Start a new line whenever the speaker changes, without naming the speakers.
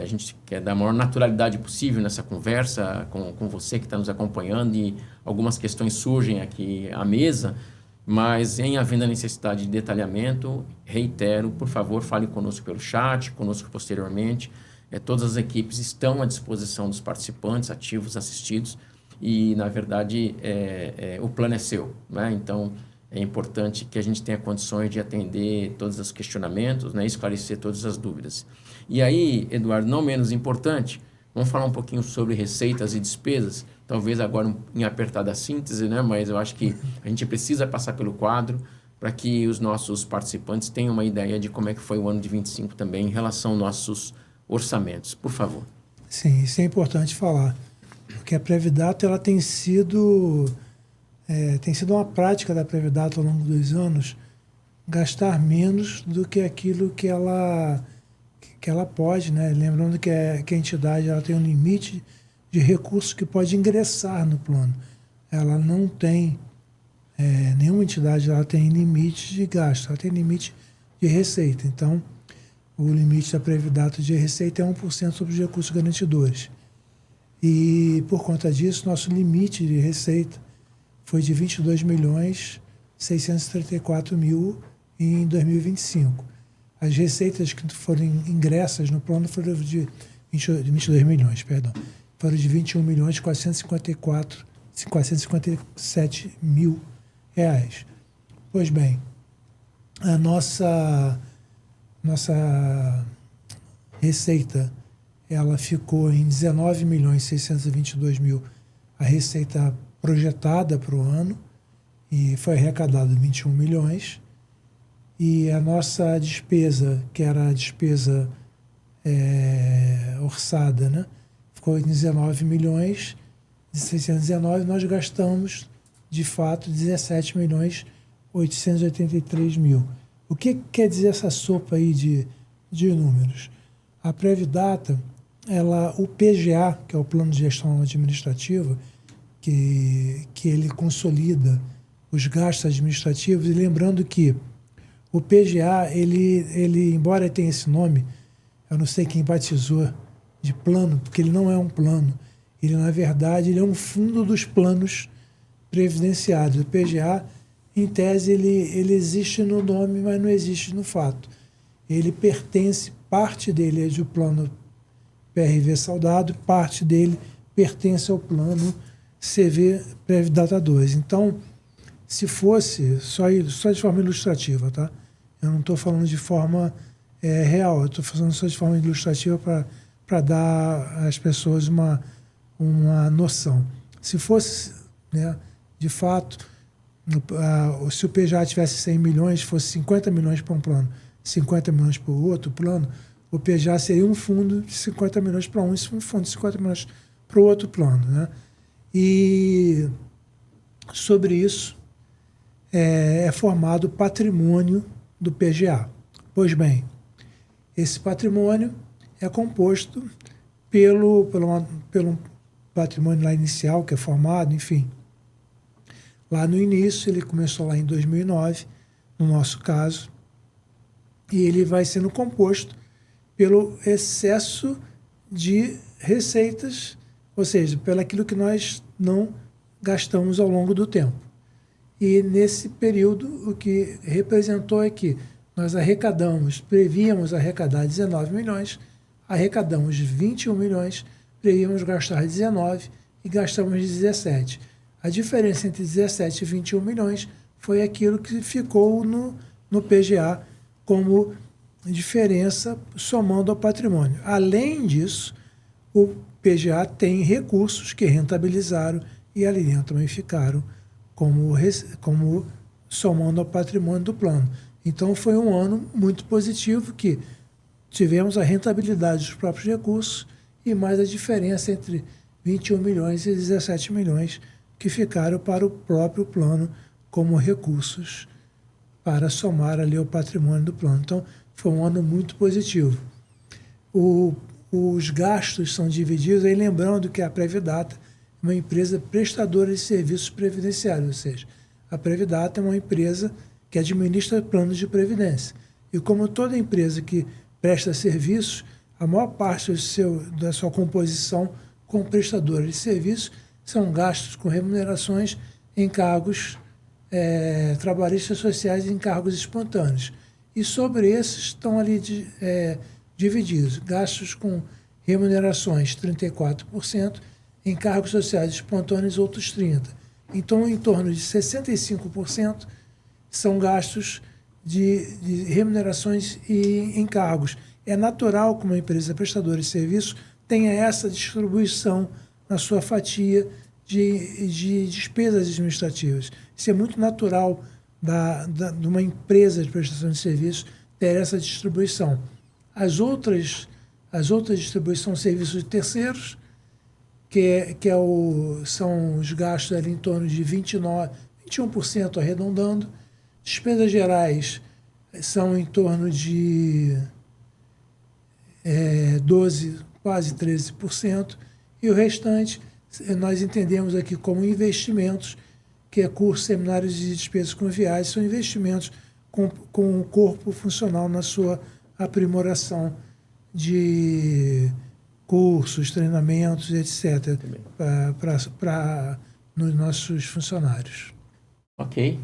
a gente quer dar a maior naturalidade possível nessa conversa com você que está nos acompanhando, e algumas questões surgem aqui à mesa, mas em havendo a necessidade de detalhamento, reitero, por favor, fale conosco pelo chat, conosco posteriormente. Todas as equipes estão à disposição dos participantes, ativos, assistidos, e, na verdade, o plano é seu, né? Então, é importante que a gente tenha condições de atender todos os questionamentos, né? Esclarecer todas as dúvidas. E aí, Eduardo, não menos importante, vamos falar um pouquinho sobre receitas e despesas, talvez agora em apertada síntese, né? Mas eu acho que a gente precisa passar pelo quadro para que os nossos participantes tenham uma ideia de como é que foi o ano de 25 também em relação aos nossos orçamentos. Por favor.
Sim, isso é importante falar, porque a Previdata ela tem sido uma prática da Previdata ao longo dos anos gastar menos do que aquilo que ela pode, né? Lembrando que a entidade ela tem um limite de recursos que pode ingressar no plano. Ela não tem, nenhuma entidade ela tem limite de gasto, ela tem limite de receita. Então, o limite da Previdata de receita é 1% sobre os recursos garantidores. E, por conta disso, nosso limite de receita foi de 22.634.000 em 2025. As receitas que foram ingressas no plano foram de 22 milhões, perdão. Foram de 21.457.000 reais. Pois bem, a nossa receita ela ficou em 19.622.000, a receita projetada para o ano, e foi arrecadado 21 milhões. E a nossa despesa, que era a despesa orçada, né, ficou em 19 milhões de 619, nós gastamos, de fato, 17.883.000. O que quer dizer essa sopa aí de números? A Previdata, o PGA, que é o Plano de Gestão Administrativa, que ele consolida os gastos administrativos, e lembrando que o PGA, ele embora tenha esse nome, eu não sei quem batizou de plano, porque ele não é um plano. Ele, na verdade, ele é um fundo dos planos previdenciários. O PGA, em tese, ele existe no nome, mas não existe no fato. Ele pertence, parte dele é do plano PRV Saudado, parte dele pertence ao plano CV Previdata 2. Então, se fosse, só de forma ilustrativa, tá? Eu não estou falando de forma real, eu estou falando só de forma ilustrativa para dar às pessoas uma noção. Se fosse, né, de fato, se o PGA tivesse 100 milhões, fosse 50 milhões para um plano, 50 milhões para o outro plano, o PGA seria um fundo de 50 milhões para um fundo de 50 milhões para o outro plano, né? E sobre isso é formado o patrimônio do PGA. Pois bem, esse patrimônio é composto pelo patrimônio lá inicial, que é formado, enfim. Lá no início, ele começou lá em 2009, no nosso caso, e ele vai sendo composto pelo excesso de receitas, ou seja, pelo aquilo que nós não gastamos ao longo do tempo. E nesse período, o que representou é que nós prevíamos arrecadar 19 milhões, arrecadamos 21 milhões, prevíamos gastar 19 e gastamos 17. A diferença entre 17 e 21 milhões foi aquilo que ficou no PGA como diferença somando ao patrimônio. Além disso, o PGA tem recursos que rentabilizaram e ali dentro também ficaram como somando ao patrimônio do plano. Então foi um ano muito positivo, que tivemos a rentabilidade dos próprios recursos e mais a diferença entre 21 milhões e 17 milhões que ficaram para o próprio plano como recursos para somar ali ao patrimônio do plano. Então foi um ano muito positivo. Os gastos são divididos, aí lembrando que a Previdata é uma empresa prestadora de serviços previdenciários, ou seja, a Previdata é uma empresa que administra planos de previdência. E como toda empresa que presta serviços, a maior parte da sua composição como prestadora de serviço são gastos com remunerações em cargos trabalhistas sociais e em cargos espontâneos. E sobre esses estão ali divididos. Gastos com remunerações, 34%, em cargos sociais espontâneos, outros 30%. Então, em torno de 65% são gastos de remunerações e encargos. É natural que uma empresa prestadora de serviço tenha essa distribuição na sua fatia de despesas administrativas. Isso é muito natural de uma empresa de prestação de serviço ter essa distribuição. As outras distribuições são serviços de terceiros, são os gastos ali em torno de 21% arredondando. Despesas gerais são em torno de 12%, quase 13%, e o restante nós entendemos aqui como investimentos, que é cursos, seminários e despesas com viagens, são investimentos com o corpo funcional na sua aprimoração de cursos, treinamentos, etc., para nos nossos funcionários.
Ok.